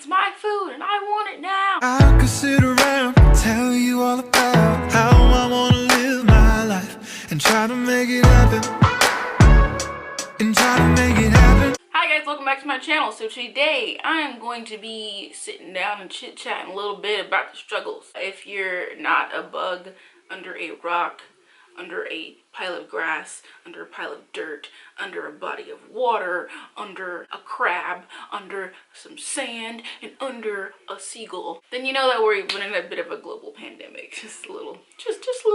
It's my food and I want it now. I could sit around, tell you all about how I wanna live my life and try to make it happen. Hi guys, welcome back to my channel. So today I am going to be sitting down and chit-chatting a little bit about the struggles. If you're not a bug under a rock, under a pile of grass, under a pile of dirt, under a body of water, under a crab, under some sand, and under a seagull, then you know that we're in a bit of a global pandemic. Just a little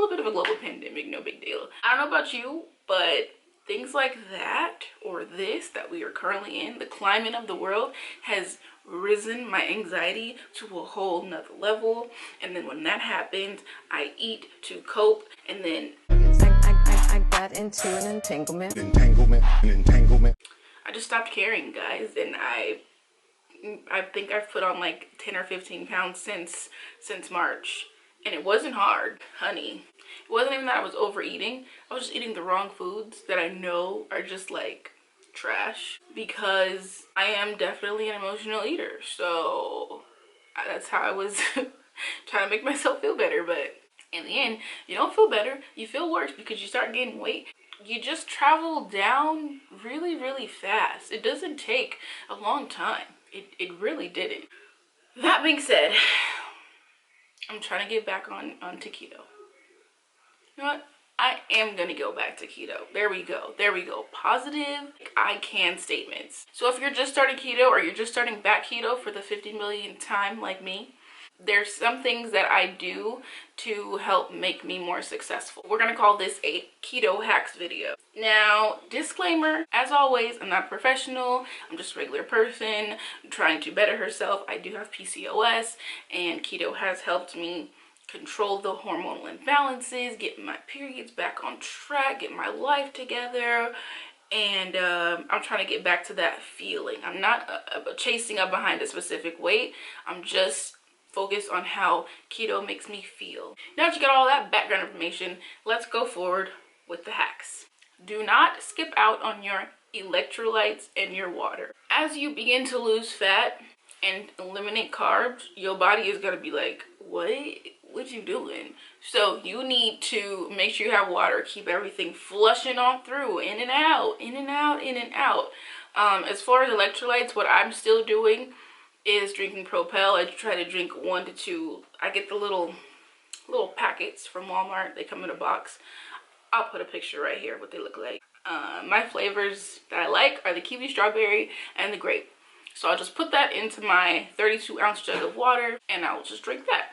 bit of a global pandemic, no big deal. I don't know about you, but things like that, or this that we are currently in, the climate of the world has risen my anxiety to a whole nother level. And then when that happens, I eat to cope, and then I got into an entanglement. I just stopped caring, guys. And I think I've put on like 10 or 15 pounds since March, and it wasn't hard, honey. It wasn't even that I was overeating. I was just eating the wrong foods that I know are just like trash, because I am definitely an emotional eater. So that's how I was trying to make myself feel better. But in the end, you don't feel better, you feel worse, because you start gaining weight. You just travel down really, really fast. It doesn't take a long time. It really didn't. That being said, I'm trying to get back onto keto. You know what? I am gonna go back to keto. There we go. There we go. Positive I can statements. So if you're just starting keto, or you're just starting back keto for the 50 millionth time like me, there's some things that I do to help make me more successful. We're gonna call this a keto hacks video. Now, disclaimer, as always, I'm not a professional. I'm just a regular person trying to better herself. I do have PCOS, and keto has helped me control the hormonal imbalances, get my periods back on track, get my life together, and I'm trying to get back to that feeling. I'm not chasing up behind a specific weight. I'm just focused on how keto makes me feel. Now that you got all that background information, let's go forward with the hacks. Do not skip out on your electrolytes and your water. As you begin to lose fat and eliminate carbs, your body is gonna be like, what you doing? So you need to make sure you have water, keep everything flushing on through, in and out, in and out, in and out. As far as electrolytes, what I'm still doing is drinking Propel. I try to drink 1 to 2. I get the little packets from Walmart. They come in a box. I'll put a picture right here of what they look like. My flavors that I like are the kiwi strawberry and the grape. So I'll just put that into my 32-ounce jug of water, and I'll just drink that.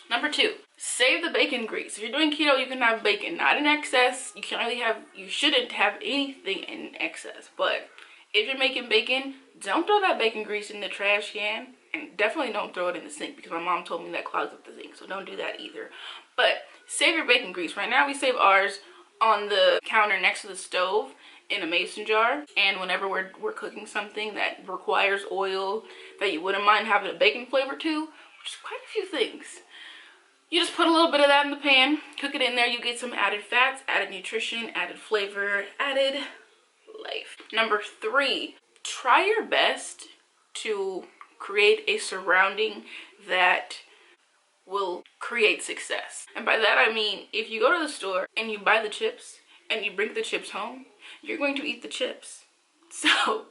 Number 2, save the bacon grease. If you're doing keto, you can have bacon, not in excess. You shouldn't have anything in excess. But if you're making bacon, don't throw that bacon grease in the trash can, and definitely don't throw it in the sink, because my mom told me that clogs up the sink. So don't do that either. But save your bacon grease. Right now we save ours on the counter next to the stove in a mason jar, and whenever we're cooking something that requires oil that you wouldn't mind having a bacon flavor to, which is quite a few things, you just put a little bit of that in the pan, cook it in there. You get some added fats, added nutrition, added flavor, added life. Number 3, try your best to create a surrounding that will create success. And by that I mean, if you go to the store and you buy the chips and you bring the chips home, you're going to eat the chips. So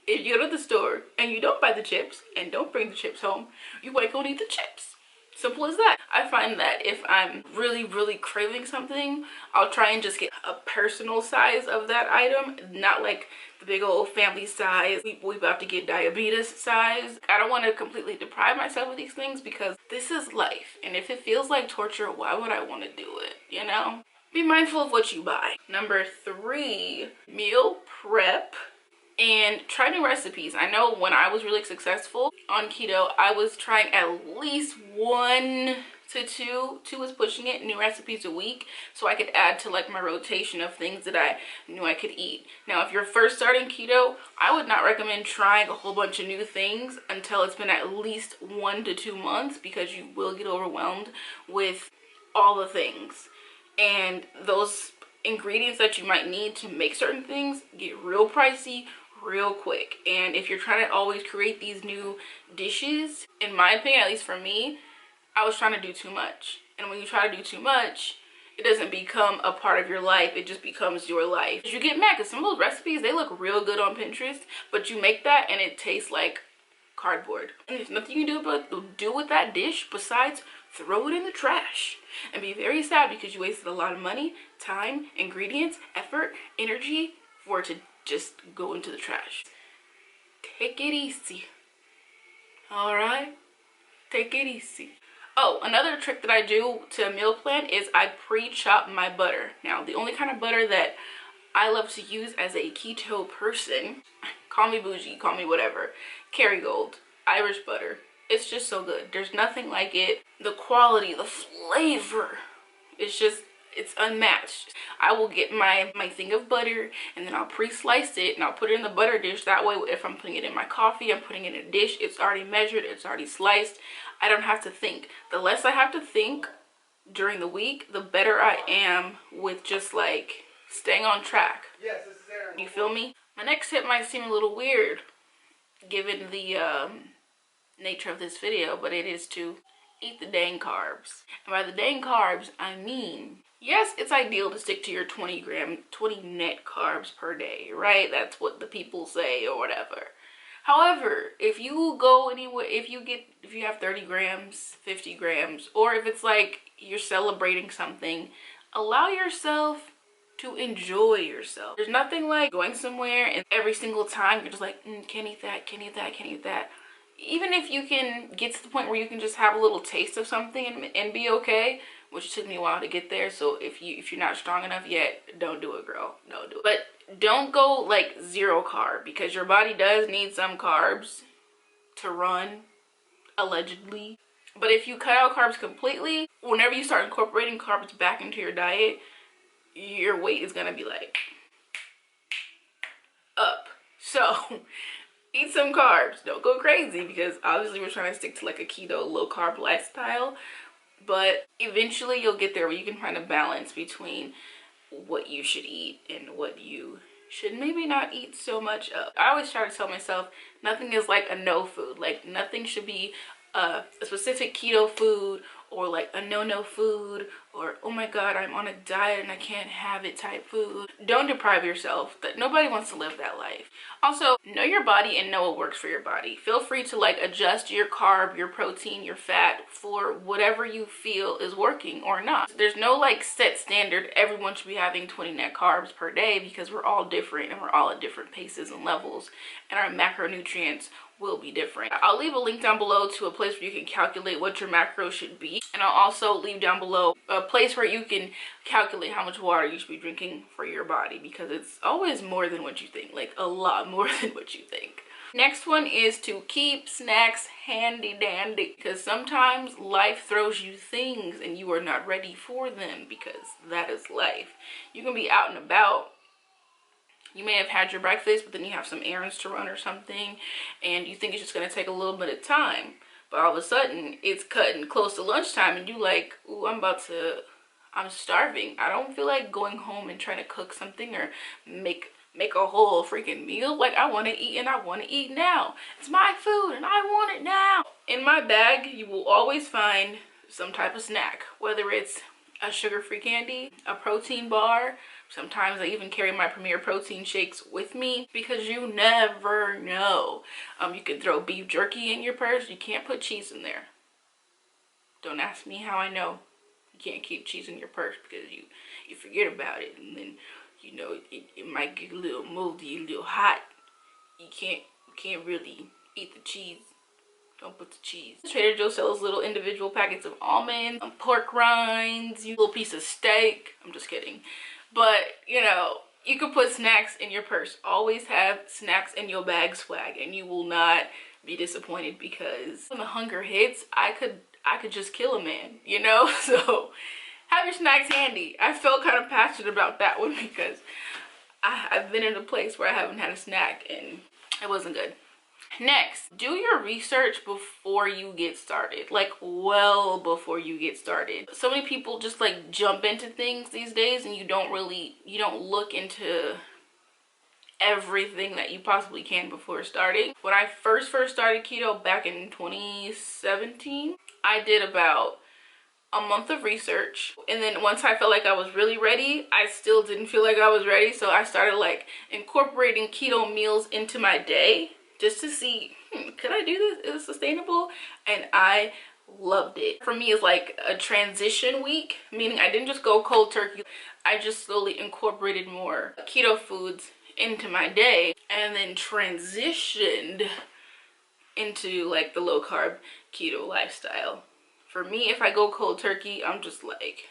if you go to the store and you don't buy the chips and don't bring the chips home, you ain't gonna eat the chips. Simple as that. I find that if I'm really, really craving something, I'll try and just get a personal size of that item, not like the big old family size, we about to get diabetes size. I don't want to completely deprive myself of these things, because this is life. And if it feels like torture, why would I want to do it, you know? Be mindful of what you buy. Number 3, meal prep and try new recipes. I know when I was really successful on keto, I was trying at least 1 to 2 was pushing it, new recipes a week, so I could add to like my rotation of things that I knew I could eat. Now, if you're first starting keto, I would not recommend trying a whole bunch of new things until it's been at least 1 to 2 months, because you will get overwhelmed with all the things. And those ingredients that you might need to make certain things get real pricey real quick. And if you're trying to always create these new dishes, in my opinion, at least for me, I was trying to do too much. And when you try to do too much, it doesn't become a part of your life, it just becomes your life. You get mad because some of those recipes, they look real good on Pinterest, but you make that and it tastes like cardboard. And there's nothing you can do with that dish besides throw it in the trash and be very sad because you wasted a lot of money, time, ingredients, effort, energy for it to just go into the trash. Take it easy. All right? Take it easy. Oh, another trick that I do to a meal plan is I pre-chop my butter. Now, the only kind of butter that I love to use as a keto person, call me bougie, call me whatever, Kerrygold, Irish butter. It's just so good. There's nothing like it. The quality, the flavor, it's unmatched. I will get my thing of butter and then I'll pre-slice it and I'll put it in the butter dish. That way, if I'm putting it in my coffee, I'm putting it in a dish, it's already measured, it's already sliced. I don't have to think. The less I have to think during the week, the better I am with just like staying on track. Yes, this is Aaron. You feel me? My next tip might seem a little weird given the nature of this video, but it is to eat the dang carbs. And by the dang carbs, I mean, yes, it's ideal to stick to your 20 net carbs per day, right? That's what the people say or whatever. However, if you go anywhere, if you have 30 grams, 50 grams, or if it's like you're celebrating something, allow yourself to enjoy yourself. There's nothing like going somewhere and every single time you're just like, can't eat that, can't eat that, can't eat that. Even if you can get to the point where you can just have a little taste of something and be okay, which took me a while to get there. So if you're not strong enough yet, don't do it, girl. Don't do it. But don't go like 0 carb, because your body does need some carbs to run, allegedly. But if you cut out carbs completely, whenever you start incorporating carbs back into your diet, your weight is gonna be like up. So eat some carbs. Don't go crazy, because obviously we're trying to stick to like a keto low carb lifestyle, but eventually you'll get there where you can find a balance between what you should eat and what you should maybe not eat so much of. I always try to tell myself nothing is like a no food. Like nothing should be a specific keto food or like a no food, or oh my god, I'm on a diet and I can't have it type food. Don't deprive yourself. That nobody wants to live that life. Also, know your body and know what works for your body. Feel free to like adjust your carb, your protein, your fat for whatever you feel is working or not. There's no like set standard. Everyone should be having 20 net carbs per day, because we're all different and we're all at different paces and levels, and our macronutrients will be different. I'll leave a link down below to a place where you can calculate what your macros should be, and I'll also leave down below a place where you can calculate how much water you should be drinking for your body, because it's always more than what you think, like a lot more than what you think. Next one is to keep snacks handy dandy, because sometimes life throws you things and you are not ready for them, because that is life. You can be out and about. You may have had your breakfast, but then you have some errands to run or something, and you think it's just going to take a little bit of time. But all of a sudden, it's cutting close to lunchtime, and you like, ooh, I'm starving. I don't feel like going home and trying to cook something or make a whole freaking meal. Like, I want to eat, and I want to eat now. It's my food, and I want it now. In my bag, you will always find some type of snack, whether it's a sugar-free candy, a protein bar. Sometimes I even carry my Premier protein shakes with me, because you never know. You can throw beef jerky in your purse. You can't put cheese in there. Don't ask me how I know. You can't keep cheese in your purse, because you forget about it, and then you know it might get a little moldy, a little hot. You can't really eat the cheese. Don't put the cheese. Trader Joe sells little individual packets of almonds, pork rinds, a little piece of steak. I'm just kidding. But, you know, you can put snacks in your purse. Always have snacks in your bag swag, and you will not be disappointed, because when the hunger hits, I could just kill a man, you know? So have your snacks handy. I felt kind of passionate about that one, because I've been in a place where I haven't had a snack and it wasn't good. Next, do your research before you get started, like well before you get started. So many people just like jump into things these days, and you don't look into everything that you possibly can before starting. When I first started keto back in 2017, I did about a month of research, and then once I felt like I was really ready, I still didn't feel like I was ready, so I started like incorporating keto meals into my day just to see, could I do this? Is it sustainable? And I loved it. For me, it's like a transition week, meaning I didn't just go cold turkey. I just slowly incorporated more keto foods into my day and then transitioned into like the low carb keto lifestyle. For me, if I go cold turkey, I'm just like,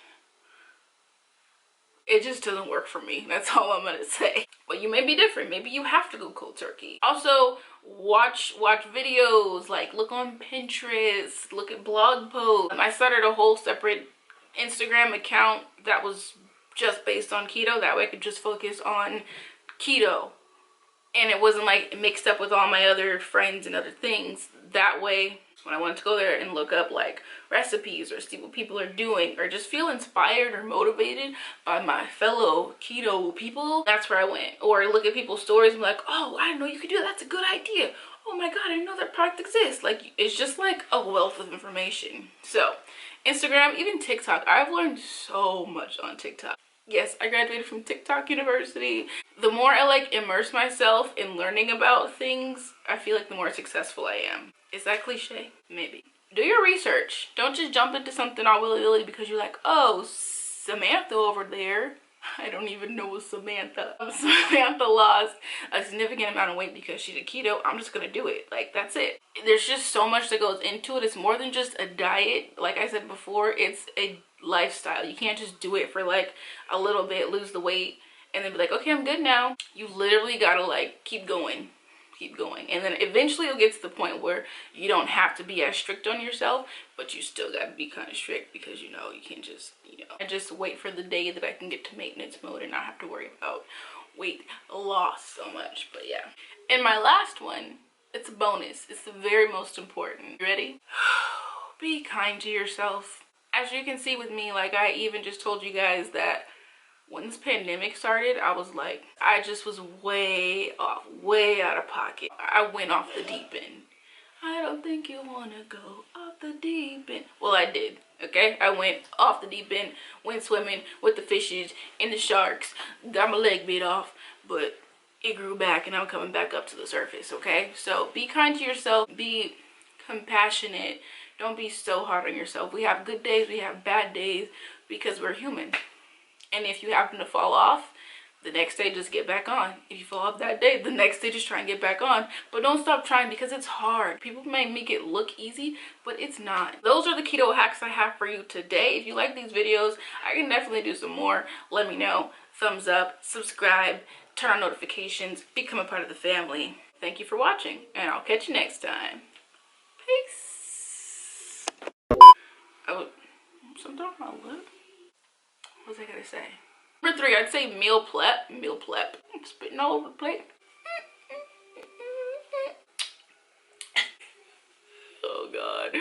it just doesn't work for me. That's all I'm gonna say. But you may be different. Maybe you have to go cold turkey. Also, watch videos, like look on Pinterest, look at blog posts. I started a whole separate Instagram account that was just based on keto. That way I could just focus on keto. And it wasn't like mixed up with all my other friends and other things. That way, when I wanted to go there and look up like recipes or see what people are doing or just feel inspired or motivated by my fellow keto people, that's where I went. Or look at people's stories and be like, oh, I didn't know you could do that. That's a good idea. Oh my God, I didn't know that product exists. Like, it's just like a wealth of information. So Instagram, even TikTok, I've learned so much on TikTok. Yes, I graduated from TikTok University. The more I like immerse myself in learning about things, I feel like the more successful I am. Is that cliche? Maybe. Do your research. Don't just jump into something all willy-nilly because you're like, oh, Samantha over there. I don't even know Samantha. Samantha lost a significant amount of weight because she did keto. I'm just gonna do it. Like, that's it. There's just so much that goes into it. It's more than just a diet. Like I said before, it's a lifestyle. You can't just do it for like a little bit, lose the weight, and then be like, okay, I'm good now. You literally gotta like keep going, and then eventually it'll get to the point where you don't have to be as strict on yourself, but you still gotta be kind of strict because you can't just I just wait for the day that I can get to maintenance mode and not have to worry about weight loss so much. But yeah, and my last one, it's a bonus. It's the very most important. You ready? Be kind to yourself. As you can see with me, like I even just told you guys that when this pandemic started, I was like, I just was way off, way out of pocket. I went off the deep end. I don't think you want to go off the deep end. Well, I did, okay? I went off the deep end, went swimming with the fishes and the sharks, got my leg bit off, but it grew back and I'm coming back up to the surface, okay? So be kind to yourself, be compassionate. Don't be so hard on yourself. We have good days, we have bad days because we're human. And if you happen to fall off, the next day just get back on. If you fall off that day, the next day just try and get back on. But don't stop trying because it's hard. People may make it look easy, but it's not. Those are the keto hacks I have for you today. If you like these videos, I can definitely do some more. Let me know. Thumbs up, subscribe, turn on notifications, become a part of the family. Thank you for watching, and I'll catch you next time. Peace. Oh, something on my lip? What was I gonna say? Number 3, I'd say meal prep. Meal prep. I'm spitting all over the plate. Oh God.